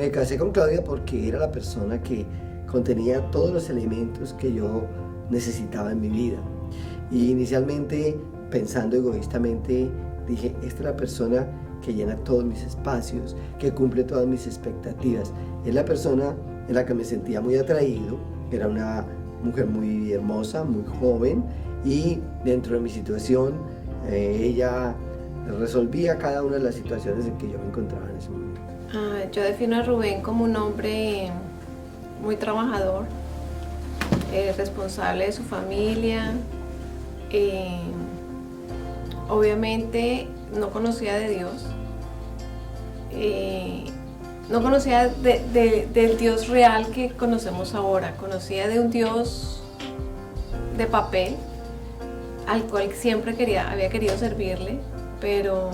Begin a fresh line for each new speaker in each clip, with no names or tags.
Me casé con Claudia porque era la persona que contenía todos los elementos que yo necesitaba en mi vida. Y inicialmente, pensando egoístamente, dije, esta es la persona que llena todos mis espacios, que cumple todas mis expectativas. Es la persona en la que me sentía muy atraído, era una mujer muy hermosa, muy joven, y dentro de mi situación, ella resolvía cada una de las situaciones en que yo me encontraba en ese momento.
Yo defino a Rubén como un hombre muy trabajador, responsable de su familia. Obviamente no conocía de Dios, no conocía del Dios real que conocemos ahora, conocía de un Dios de papel al cual siempre había querido servirle, pero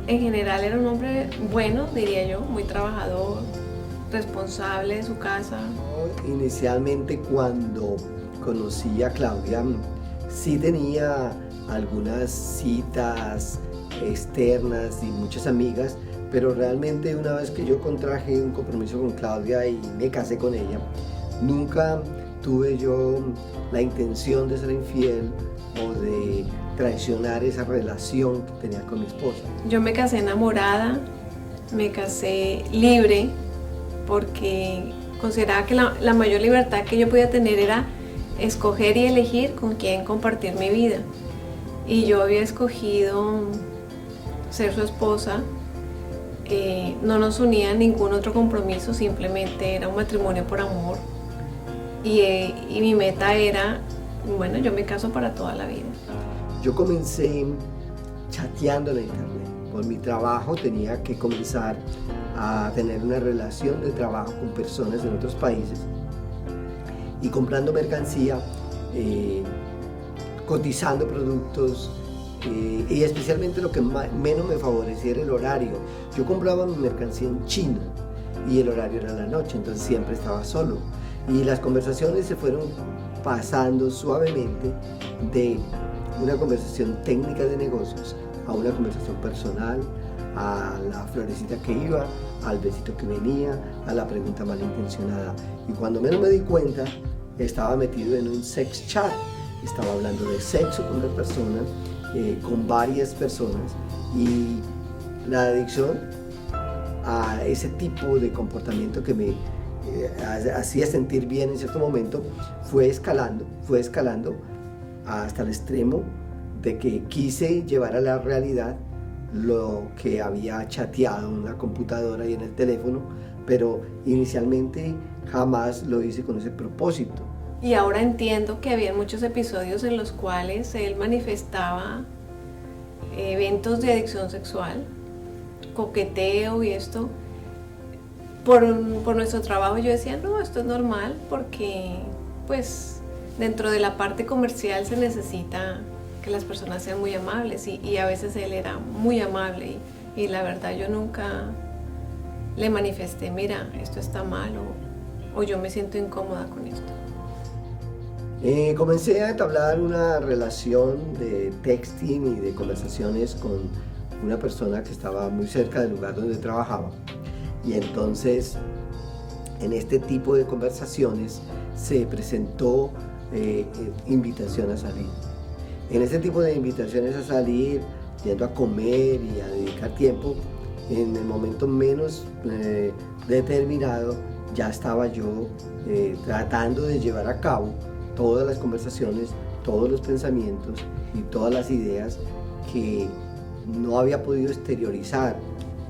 en general era un hombre bueno, diría yo, muy trabajador, responsable de su casa.
Inicialmente, cuando conocí a Claudia, sí tenía algunas citas externas y muchas amigas, pero realmente una vez que yo contraje un compromiso con Claudia y me casé con ella, nunca tuve yo la intención de ser infiel o de traicionar esa relación que tenía con mi esposa.
Yo me casé enamorada, me casé libre, porque consideraba que la mayor libertad que yo podía tener era escoger y elegir con quién compartir mi vida. Y yo había escogido ser su esposa. No nos unía ningún otro compromiso, simplemente era un matrimonio por amor. Y mi meta era, bueno, yo me caso para toda la vida.
Yo comencé chateando en la internet. Por mi trabajo tenía que comenzar a tener una relación de trabajo con personas en otros países y comprando mercancía, cotizando productos y especialmente lo que menos me favorecía era el horario. Yo compraba mi mercancía en China y el horario era la noche, entonces siempre estaba solo y las conversaciones se fueron pasando suavemente de una conversación técnica de negocios a una conversación personal, a la florecita que iba, al besito que venía, a la pregunta malintencionada. Y cuando menos me di cuenta, estaba metido en un sex chat. Estaba hablando de sexo con una persona, con varias personas. Y la adicción a ese tipo de comportamiento que me hacía sentir bien en cierto momento fue escalando hasta el extremo de que quise llevar a la realidad lo que había chateado en la computadora y en el teléfono, pero inicialmente jamás lo hice con ese propósito.
Y ahora entiendo que había muchos episodios en los cuales él manifestaba eventos de adicción sexual, coqueteo y esto. Por nuestro trabajo yo decía, no, esto es normal porque pues dentro de la parte comercial se necesita que las personas sean muy amables y a veces él era muy amable y la verdad yo nunca le manifesté, mira, esto está mal o yo me siento incómoda con esto.
Comencé a entablar una relación de texting y de conversaciones con una persona que estaba muy cerca del lugar donde trabajaba y entonces en este tipo de conversaciones se presentó invitación a salir. En este tipo de invitaciones a salir, yendo a comer y a dedicar tiempo, en el momento menos determinado, ya estaba yo tratando de llevar a cabo todas las conversaciones, todos los pensamientos y todas las ideas que no había podido exteriorizar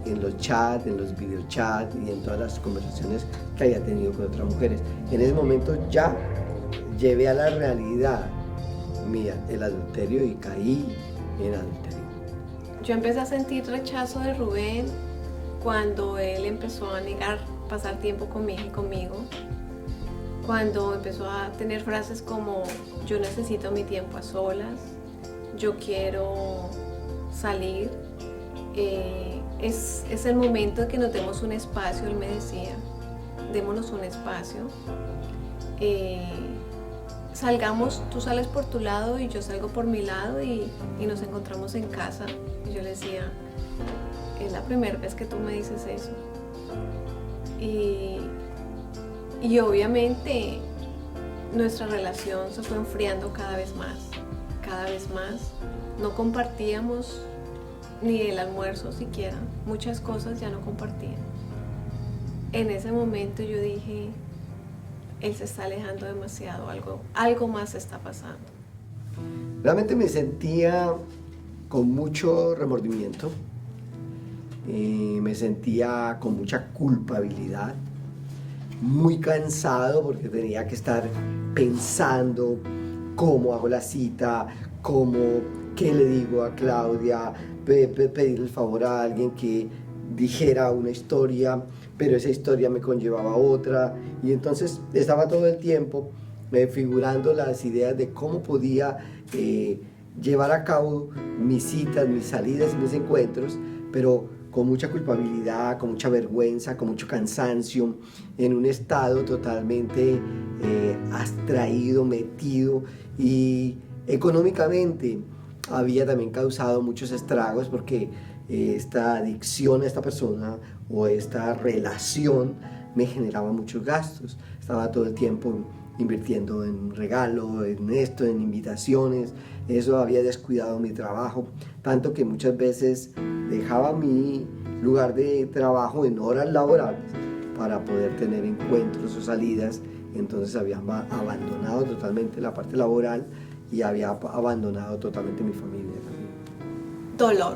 en los chats, en los videochats y en todas las conversaciones que había tenido con otras mujeres. En ese momento ya llevé a la realidad mía el adulterio y caí en adulterio.
Yo empecé a sentir rechazo de Rubén cuando él empezó a negar pasar tiempo conmigo, cuando empezó a tener frases como yo necesito mi tiempo a solas, yo quiero salir, es el momento de que nos demos un espacio, él me decía, démonos un espacio. salgamos, tú sales por tu lado y yo salgo por mi lado y nos encontramos en casa. Y yo le decía, es la primera vez que tú me dices eso. Y obviamente nuestra relación se fue enfriando cada vez más. No compartíamos ni el almuerzo siquiera, muchas cosas ya no compartían. En ese momento yo dije, él se está alejando demasiado, algo más está pasando.
Realmente me sentía con mucho remordimiento, me sentía con mucha culpabilidad, muy cansado porque tenía que estar pensando cómo hago la cita, qué le digo a Claudia, pedirle el favor a alguien que dijera una historia, pero esa historia me conllevaba otra, y entonces estaba todo el tiempo figurando las ideas de cómo podía llevar a cabo mis citas, mis salidas y mis encuentros, pero con mucha culpabilidad, con mucha vergüenza, con mucho cansancio, en un estado totalmente abstraído, metido, y económicamente había también causado muchos estragos porque esta adicción a esta persona o esta relación me generaba muchos gastos. Estaba todo el tiempo invirtiendo en regalo, en esto, en invitaciones. Eso había descuidado mi trabajo, tanto que muchas veces dejaba mi lugar de trabajo en horas laborables para poder tener encuentros o salidas. Entonces había abandonado totalmente la parte laboral y había abandonado totalmente mi familia también.
Dolor,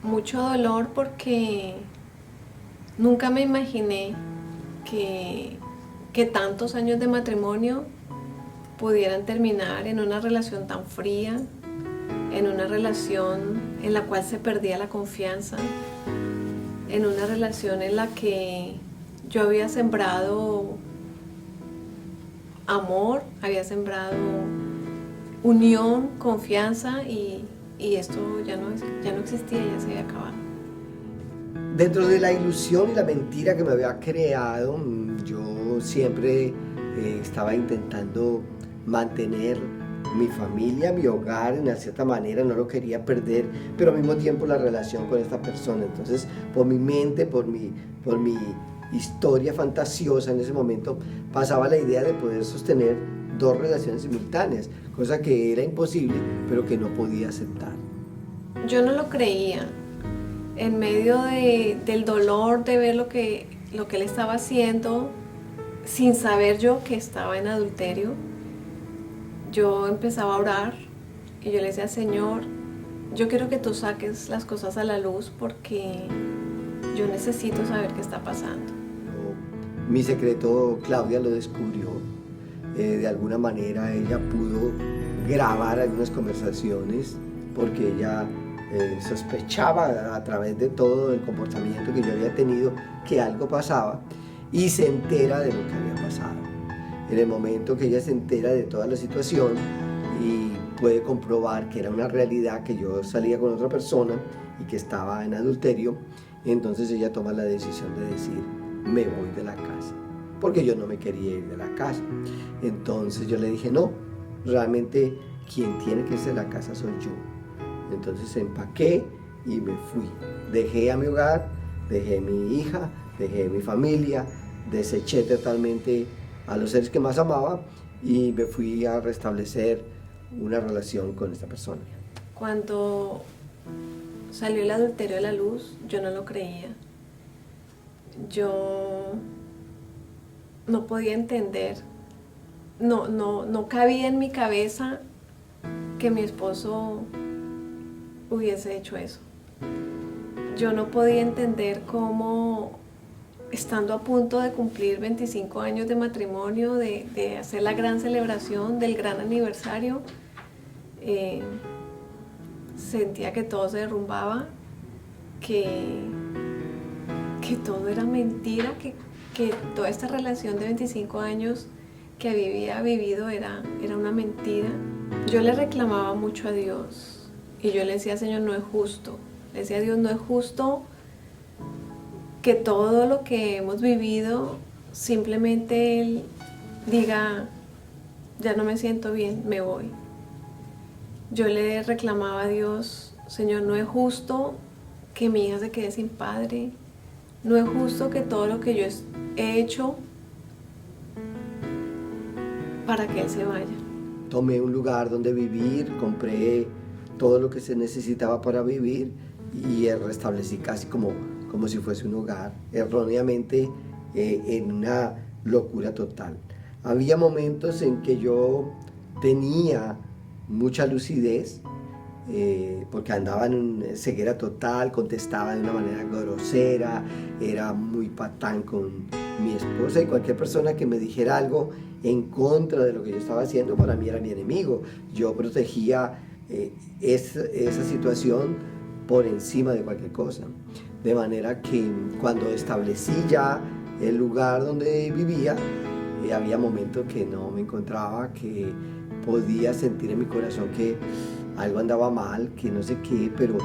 mucho dolor, porque nunca me imaginé que tantos años de matrimonio pudieran terminar en una relación tan fría, en una relación en la cual se perdía la confianza, en una relación en la que yo había sembrado amor, había sembrado unión, confianza, y esto ya no existía, ya se había acabado.
Dentro de la ilusión y la mentira que me había creado, yo siempre estaba intentando mantener mi familia, mi hogar, en una cierta manera, no lo quería perder, pero al mismo tiempo la relación con esta persona. Entonces, por mi mente, por mi historia fantasiosa en ese momento, pasaba la idea de poder sostener dos relaciones simultáneas, cosa que era imposible, pero que no podía aceptar.
Yo no lo creía. En medio del dolor de ver lo que él estaba haciendo, sin saber yo que estaba en adulterio, yo empezaba a orar y yo le decía, Señor, yo quiero que tú saques las cosas a la luz porque yo necesito saber qué está pasando.
Mi secreto Claudia lo descubrió. De alguna manera ella pudo grabar algunas conversaciones porque ella sospechaba a través de todo el comportamiento que yo había tenido que algo pasaba, y se entera de lo que había pasado. En el momento que ella se entera de toda la situación y puede comprobar que era una realidad, que yo salía con otra persona y que estaba en adulterio, entonces ella toma la decisión de decir, me voy de la casa, porque yo no me quería ir de la casa. Entonces yo le dije, no, realmente quien tiene que irse de la casa soy yo. Entonces empaqué y me fui. Dejé a mi hogar, dejé a mi hija, dejé a mi familia, deseché totalmente a los seres que más amaba y me fui a restablecer una relación con esta persona.
Cuando salió el adulterio a la luz, yo no lo creía. Yo no podía entender, no cabía en mi cabeza que mi esposo hubiese hecho eso. Yo no podía entender cómo, estando a punto de cumplir 25 años de matrimonio, de hacer la gran celebración del gran aniversario, sentía que todo se derrumbaba, que todo era mentira, que toda esta relación de 25 años que había vivido era una mentira. Yo le reclamaba mucho a Dios y yo le decía, Señor, no es justo. Le decía a Dios, no es justo que todo lo que hemos vivido simplemente Él diga, ya no me siento bien, me voy. Yo le reclamaba a Dios, Señor, no es justo que mi hija se quede sin padre, no es justo que todo lo que yo he hecho para que él se vaya.
Tomé un lugar donde vivir, compré todo lo que se necesitaba para vivir y restablecí casi como si fuese un hogar, erróneamente en una locura total. Había momentos en que yo tenía mucha lucidez, porque andaba en ceguera total, contestaba de una manera grosera, era muy patán con mi esposa, y cualquier persona que me dijera algo en contra de lo que yo estaba haciendo, para mí era mi enemigo. Yo protegía esa situación por encima de cualquier cosa. De manera que cuando establecí ya el lugar donde vivía, había momentos que no me encontraba, que podía sentir en mi corazón que algo andaba mal, que no sé qué, pero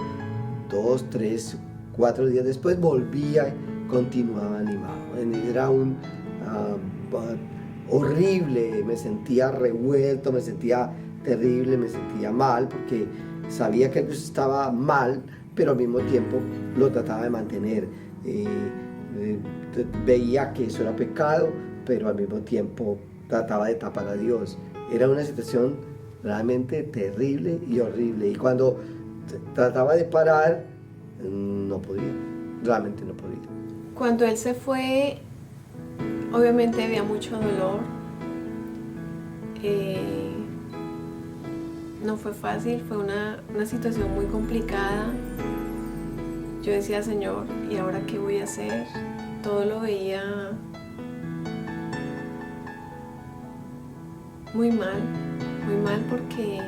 2, 3, 4 días después volvía y continuaba animado. Era un horrible, me sentía revuelto, me sentía terrible, me sentía mal, porque sabía que algo estaba mal, pero al mismo tiempo lo trataba de mantener. Veía que eso era pecado, pero al mismo tiempo trataba de tapar a Dios. Era una situación realmente terrible y horrible, y cuando trataba de parar, no podía, realmente no podía.
Cuando él se fue, obviamente había mucho dolor. No fue fácil, fue una situación muy complicada. Yo decía, Señor, ¿y ahora qué voy a hacer? Todo lo veía muy mal porque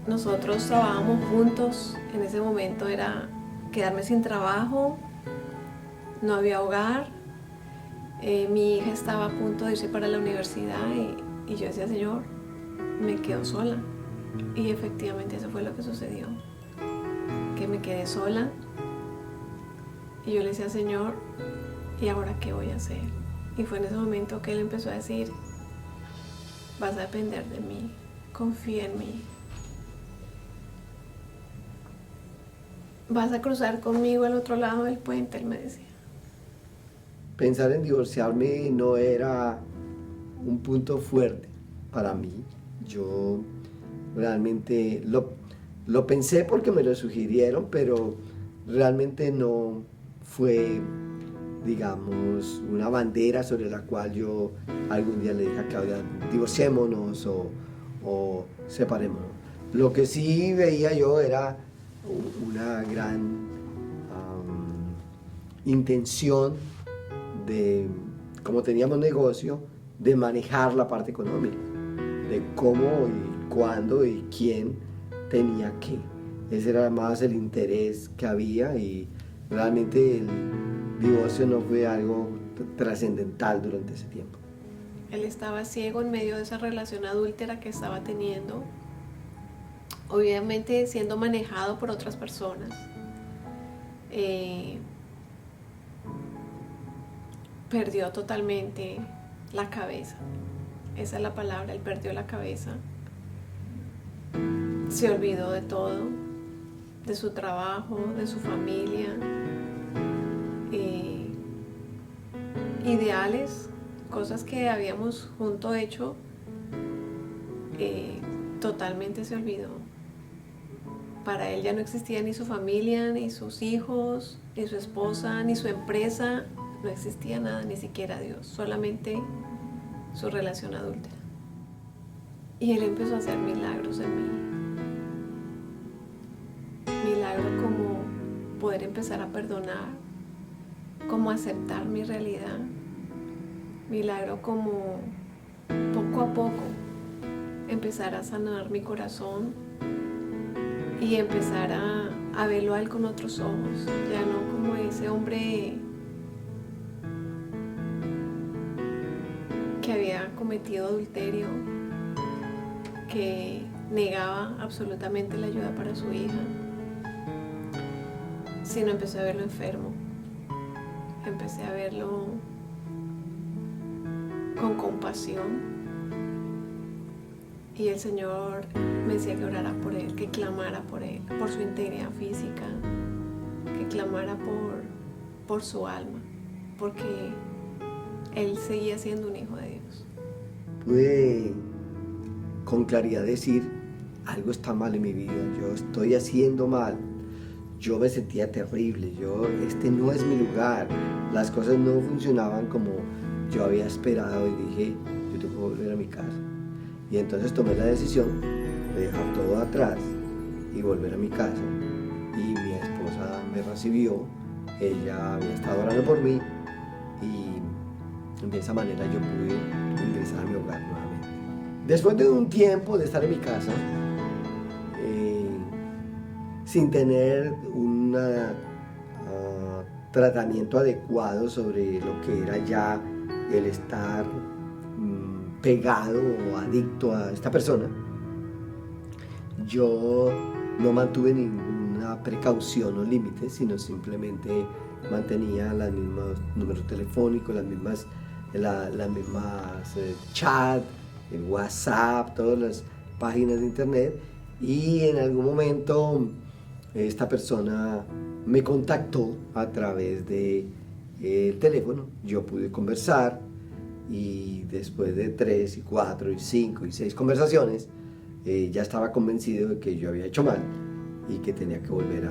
nosotros trabajábamos juntos. En ese momento era quedarme sin trabajo, no había hogar, mi hija estaba a punto de irse para la universidad y yo decía, Señor, me quedo sola. Y efectivamente eso fue lo que sucedió, que me quedé sola. Y yo le decía, Señor, ¿y ahora qué voy a hacer? Y fue en ese momento que él empezó a decir, vas a depender de mí, confía en mí. Vas a cruzar conmigo al otro lado del puente, él me decía.
Pensar en divorciarme no era un punto fuerte para mí. Yo realmente lo pensé porque me lo sugirieron, pero realmente no fue, digamos, una bandera sobre la cual yo algún día le dije a Claudia, divorciémonos o separémonos. Lo que sí veía yo era una gran intención de, como teníamos negocio, de manejar la parte económica, de cómo y cuándo y quién tenía qué. Ese era más el interés que había, y realmente el divorcio no fue algo trascendental durante ese tiempo.
Él estaba ciego en medio de esa relación adúltera que estaba teniendo, obviamente siendo manejado por otras personas. Perdió totalmente la cabeza. Esa es la palabra, él perdió la cabeza. Se olvidó de todo, de su trabajo, de su familia, ideales, cosas que habíamos juntos hecho, totalmente se olvidó. Para él ya no existía ni su familia, ni sus hijos, ni su esposa, ni su empresa. No existía nada, ni siquiera Dios, solamente su relación adúltera. Y él empezó a hacer milagros en mí. Milagros como poder empezar a perdonar, como aceptar mi realidad. Milagro como poco a poco empezar a sanar mi corazón y empezar a verlo a él con otros ojos, ya no como ese hombre que había cometido adulterio, que negaba absolutamente la ayuda para su hija, sino empecé a verlo enfermo, empecé a verlo con compasión, Y el Señor me decía que orara por él, que clamara por él, por su integridad física, que clamara por su alma, porque él seguía siendo un hijo de Dios.
Pude con claridad decir, algo está mal en mi vida, yo estoy haciendo mal. Yo me sentía terrible, este no es mi lugar, las cosas no funcionaban como yo había esperado y dije, yo tengo que volver a mi casa. Y entonces tomé la decisión de dejar todo atrás y volver a mi casa. Y mi esposa me recibió, ella había estado orando por mí y de esa manera yo pude ingresar a mi hogar nuevamente. Después de un tiempo de estar en mi casa, sin tener un tratamiento adecuado sobre lo que era ya el estar pegado o adicto a esta persona, yo no mantuve ninguna precaución o límite, sino simplemente mantenía los mismos números telefónicos, las mismas chat, el WhatsApp, todas las páginas de internet, y en algún momento esta persona me contactó a través del teléfono. Yo pude conversar y después de 3 y 4 y 5 y 6 conversaciones ya estaba convencido de que yo había hecho mal y que tenía que volver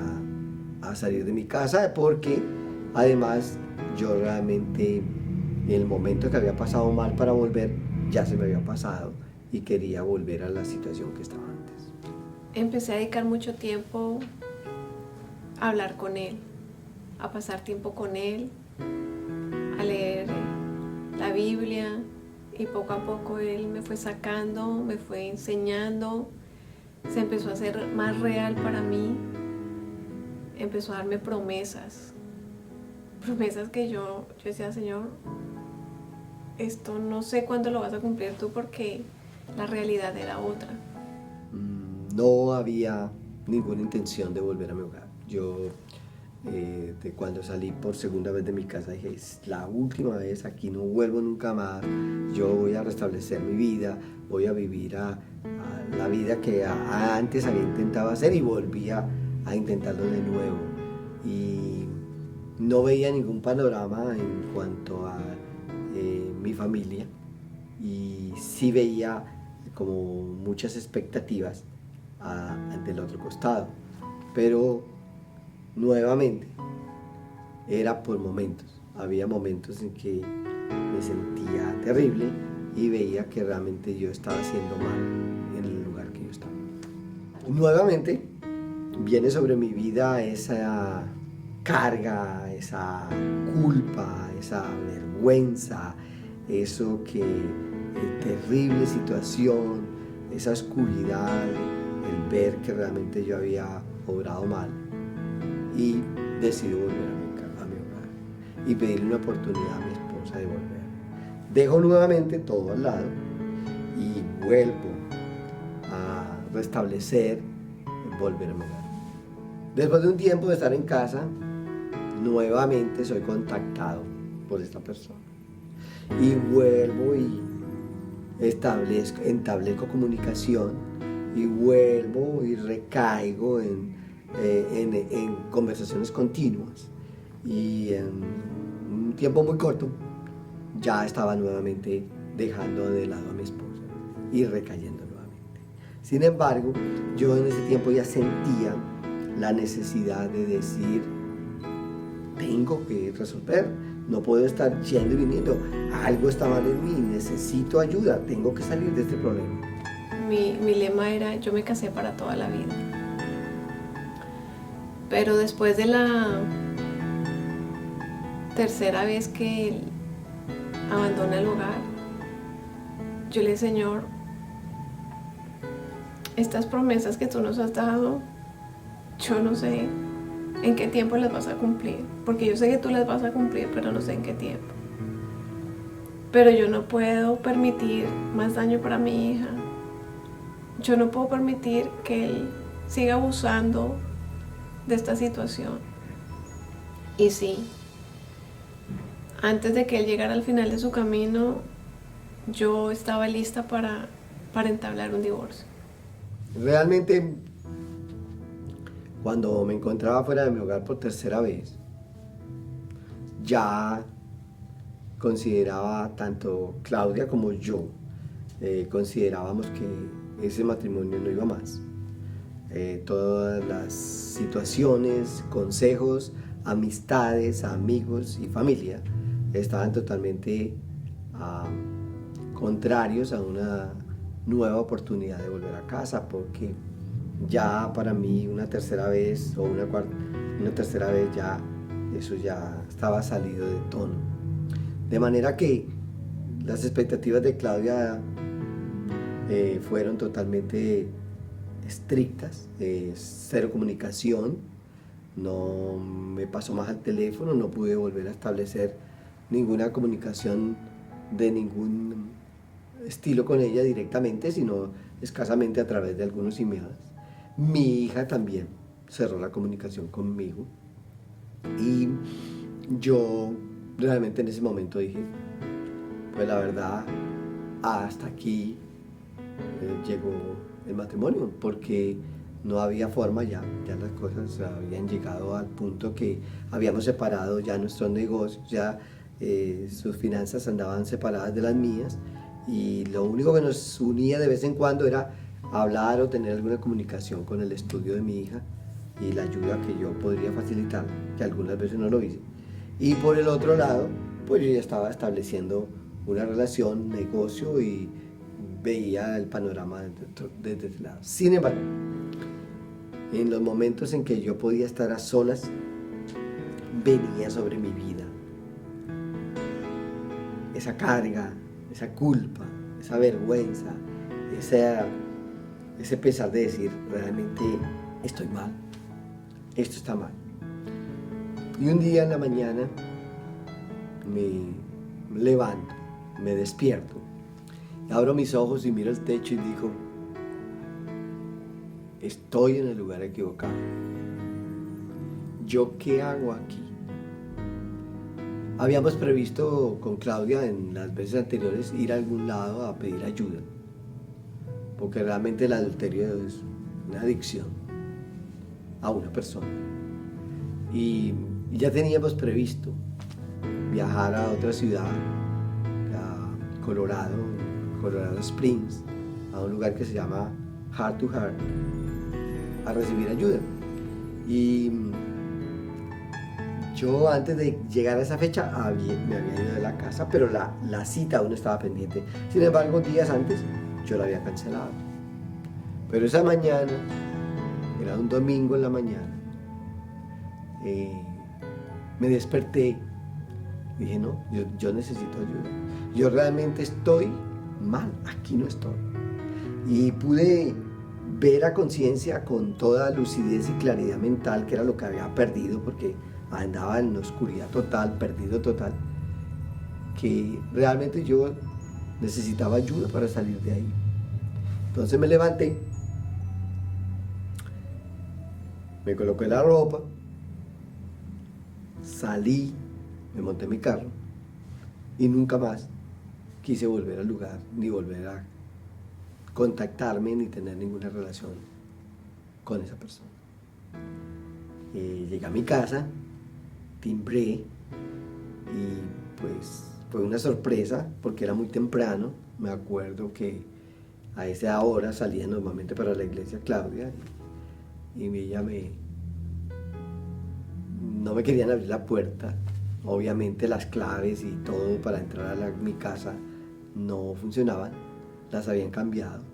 a salir de mi casa, porque además yo realmente el momento que había pasado mal para volver ya se me había pasado y quería volver a la situación que estaba antes.
Empecé a dedicar mucho tiempo a hablar con él, a pasar tiempo con él, a leer la Biblia, y poco a poco él me fue sacando, me fue enseñando, se empezó a hacer más real para mí, empezó a darme promesas que yo decía, Señor, esto no sé cuándo lo vas a cumplir tú, porque la realidad era otra.
No había ninguna intención de volver a mi hogar. Yo, de cuando salí por segunda vez de mi casa, dije, es la última vez, aquí no vuelvo nunca más. Yo voy a restablecer mi vida, voy a vivir a la vida que antes había intentado hacer, y volví a intentarlo de nuevo. Y no veía ningún panorama en cuanto a mi familia, y sí veía como muchas expectativas del otro costado, pero nuevamente era por momentos. Había momentos en que me sentía terrible y veía que realmente yo estaba haciendo mal en el lugar que yo estaba. Nuevamente viene sobre mi vida esa carga, esa culpa, esa vergüenza, eso que terrible situación, esa oscuridad, el ver que realmente yo había obrado mal, y decido volver a mi hogar y pedirle una oportunidad a mi esposa de volver. Dejo nuevamente todo al lado y vuelvo a restablecer, volver a mi hogar. Después de un tiempo de estar en casa, nuevamente soy contactado por esta persona y vuelvo y establezco comunicación, y vuelvo y recaigo en conversaciones continuas, y en un tiempo muy corto ya estaba nuevamente dejando de lado a mi esposa y recayendo nuevamente. Sin embargo, yo en ese tiempo ya sentía la necesidad de decir, tengo que resolver, no puedo estar yendo y viniendo, algo está mal en mí, necesito ayuda, tengo que salir de este problema.
Mi lema era, yo me casé para toda la vida. Pero después de la tercera vez que él abandona el hogar, yo le dije, Señor, estas promesas que tú nos has dado, yo no sé en qué tiempo las vas a cumplir, porque yo sé que tú las vas a cumplir, pero no sé en qué tiempo. Pero yo no puedo permitir más daño para mi hija. Yo no puedo permitir que él siga abusando de esta situación. Y sí, antes de que él llegara al final de su camino, yo estaba lista para para entablar un divorcio?
Realmente, cuando me encontraba fuera de mi hogar por tercera vez, ya consideraba, tanto Claudia como yo, considerábamos que ese matrimonio no iba más. Todas las situaciones, consejos, amistades, amigos y familia estaban totalmente contrarios a una nueva oportunidad de volver a casa, porque ya para mí una tercera vez o una tercera vez ya eso ya estaba salido de tono. De manera que las expectativas de Claudia fueron totalmente estrictas, cero comunicación, no me pasó más al teléfono, no pude volver a establecer ninguna comunicación de ningún estilo con ella directamente, sino escasamente a través de algunos emails. Mi hija también cerró la comunicación conmigo y yo realmente en ese momento dije, pues la verdad, hasta aquí llegó el matrimonio, porque no había forma, ya las cosas habían llegado al punto que habíamos separado ya nuestros negocios, ya sus finanzas andaban separadas de las mías, y lo único que nos unía de vez en cuando era hablar o tener alguna comunicación con el estudio de mi hija y la ayuda que yo podría facilitar, que algunas veces no lo hice. Y por el otro lado, pues yo ya estaba estableciendo una relación, negocio, y veía el panorama desde ese lado. Sin embargo, en los momentos en que yo podía estar a solas, venía sobre mi vida esa carga, esa culpa, esa vergüenza, ese pesar de decir, realmente estoy mal, esto está mal. Y un día en la mañana me levanto, me despierto, abro mis ojos y miro el techo y digo, estoy en el lugar equivocado. ¿Yo qué hago aquí? Habíamos previsto con Claudia en las veces anteriores ir a algún lado a pedir ayuda, porque realmente el adulterio es una adicción a una persona. Y ya teníamos previsto viajar a otra ciudad, a Colorado Springs, a un lugar que se llama Heart to Heart, a recibir ayuda. Y yo antes de llegar a esa fecha me había ido de la casa, pero la cita aún estaba pendiente. Sin embargo, días antes yo la había cancelado. Pero esa mañana, era un domingo en la mañana, me desperté y dije, no, yo necesito ayuda. Yo realmente estoy mal, aquí no estoy. Y pude ver a conciencia con toda lucidez y claridad mental, que era lo que había perdido, porque andaba en oscuridad total, perdido total, que realmente yo necesitaba ayuda para salir de ahí. Entonces me levanté, me coloqué la ropa, salí, me monté en mi carro y nunca más quise volver al lugar, ni volver a contactarme, ni tener ninguna relación con esa persona. Llegué a mi casa, timbré y pues fue una sorpresa porque era muy temprano. Me acuerdo que a esa hora salía normalmente para la iglesia Claudia y ella no me querían abrir la puerta. Obviamente las claves y todo para entrar a mi casa no funcionaban, las habían cambiado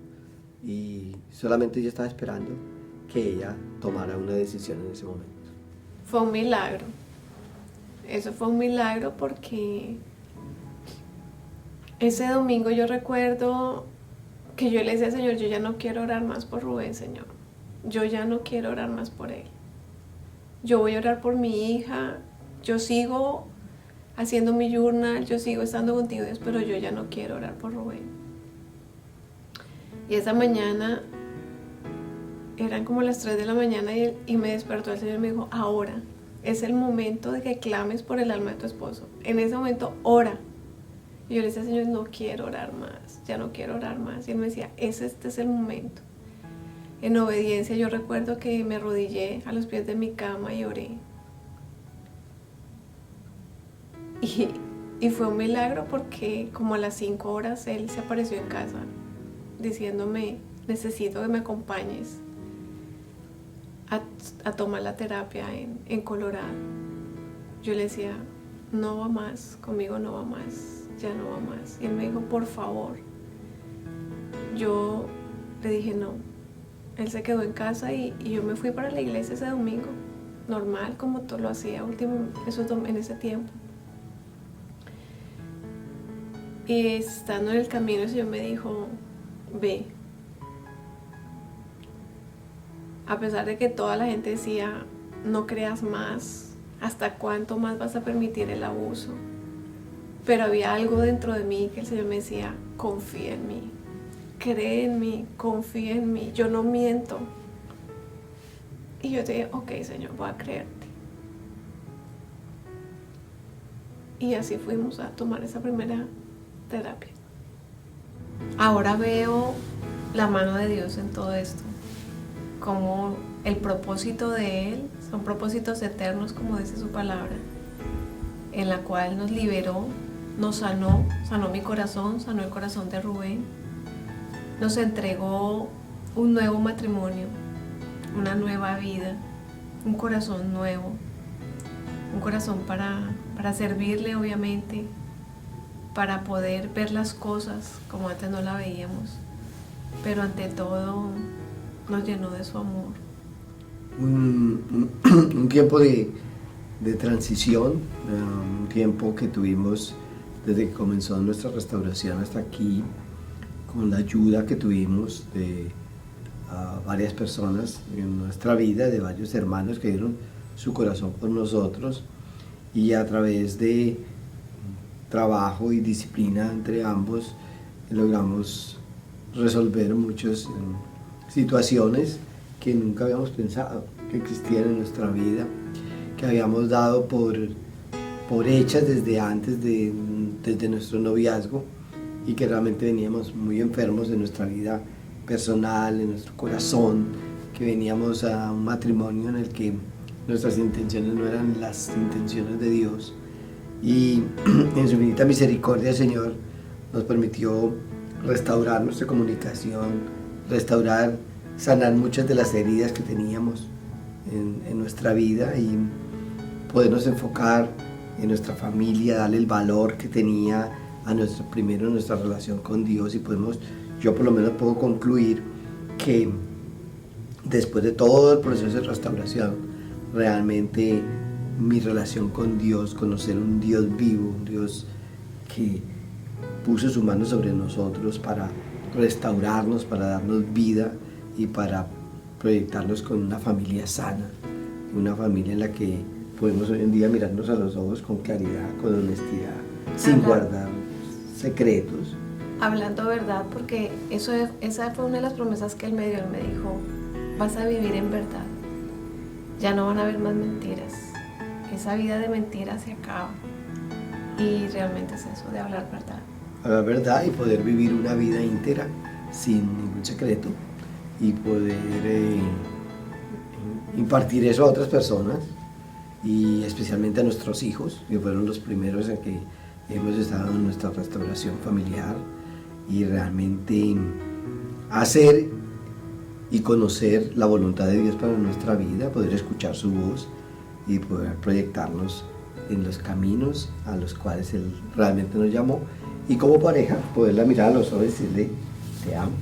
y solamente yo estaba esperando que ella tomara una decisión en ese momento.
Fue un milagro. Eso fue un milagro porque ese domingo yo recuerdo que yo le decía, Señor, yo ya no quiero orar más por Rubén, Señor. Yo ya no quiero orar más por él. Yo voy a orar por mi hija. Yo sigo haciendo mi journal, yo sigo estando contigo, Dios, pero yo ya no quiero orar por Rubén. Y esa mañana, eran como las 3 de la mañana y me despertó el Señor y me dijo, ahora es el momento de que clames por el alma de tu esposo. En ese momento, ora. Y yo le decía, Señor, no quiero orar más, ya no quiero orar más. Y Él me decía, este es el momento. En obediencia yo recuerdo que me arrodillé a los pies de mi cama y oré. Y fue un milagro porque como a las 5 horas Él se apareció en casa diciéndome, necesito que me acompañes a tomar la terapia en Colorado. Yo le decía, no va más, conmigo no va más, ya no va más. Y Él me dijo, por favor. Yo le dije no. Él se quedó en casa y yo me fui para la iglesia ese domingo, normal como todo lo hacía en ese tiempo. Y estando en el camino el Señor me dijo, ve. A pesar de que toda la gente decía, no creas más, ¿hasta cuánto más vas a permitir el abuso? Pero había algo dentro de mí que el Señor me decía, confía en mí, cree en mí, confía en mí, yo no miento. Y yo dije, ok, Señor, voy a creerte. Y así fuimos a tomar esa primera terapia. Ahora veo la mano de Dios en todo esto, como el propósito de Él son propósitos eternos, como dice su palabra, en la cual nos liberó, nos sanó mi corazón, sanó el corazón de Rubén, nos entregó un nuevo matrimonio, una nueva vida, un corazón nuevo, un corazón para servirle, obviamente, para poder ver las cosas como antes no la veíamos, pero ante todo nos llenó de su amor.
Un tiempo de transición, un tiempo que tuvimos desde que comenzó nuestra restauración hasta aquí, con la ayuda que tuvimos de varias personas en nuestra vida, de varios hermanos que dieron su corazón por nosotros, y a través de trabajo y disciplina entre ambos logramos resolver muchas situaciones que nunca habíamos pensado que existían en nuestra vida, que habíamos dado por hechas desde antes, desde nuestro noviazgo, y que realmente veníamos muy enfermos de nuestra vida personal, en nuestro corazón, que veníamos a un matrimonio en el que nuestras intenciones no eran las intenciones de Dios. Y en su infinita misericordia, el Señor nos permitió restaurar nuestra comunicación, sanar muchas de las heridas que teníamos en nuestra vida y podernos enfocar en nuestra familia, darle el valor que tenía primero nuestra relación con Dios. Y yo por lo menos puedo concluir que después de todo el proceso de restauración, realmente mi relación con Dios, conocer un Dios vivo, un Dios que puso su mano sobre nosotros para restaurarnos, para darnos vida y para proyectarnos con una familia sana, una familia en la que podemos hoy en día mirarnos a los ojos con claridad, con honestidad, sin guardar secretos.
Hablando verdad, porque esa fue una de las promesas que Él me dio. Él me dijo, vas a vivir en verdad, ya no van a haber más mentiras, esa vida de mentiras se acaba. Y realmente es eso, de hablar verdad.
Hablar verdad y poder vivir una vida íntegra, sin ningún secreto, y poder impartir eso a otras personas, y especialmente a nuestros hijos, que fueron los primeros en que hemos estado en nuestra restauración familiar, y realmente hacer y conocer la voluntad de Dios para nuestra vida, poder escuchar su voz y poder proyectarnos en los caminos a los cuales Él realmente nos llamó, y como pareja poderla mirar a los ojos y decirle, te amo.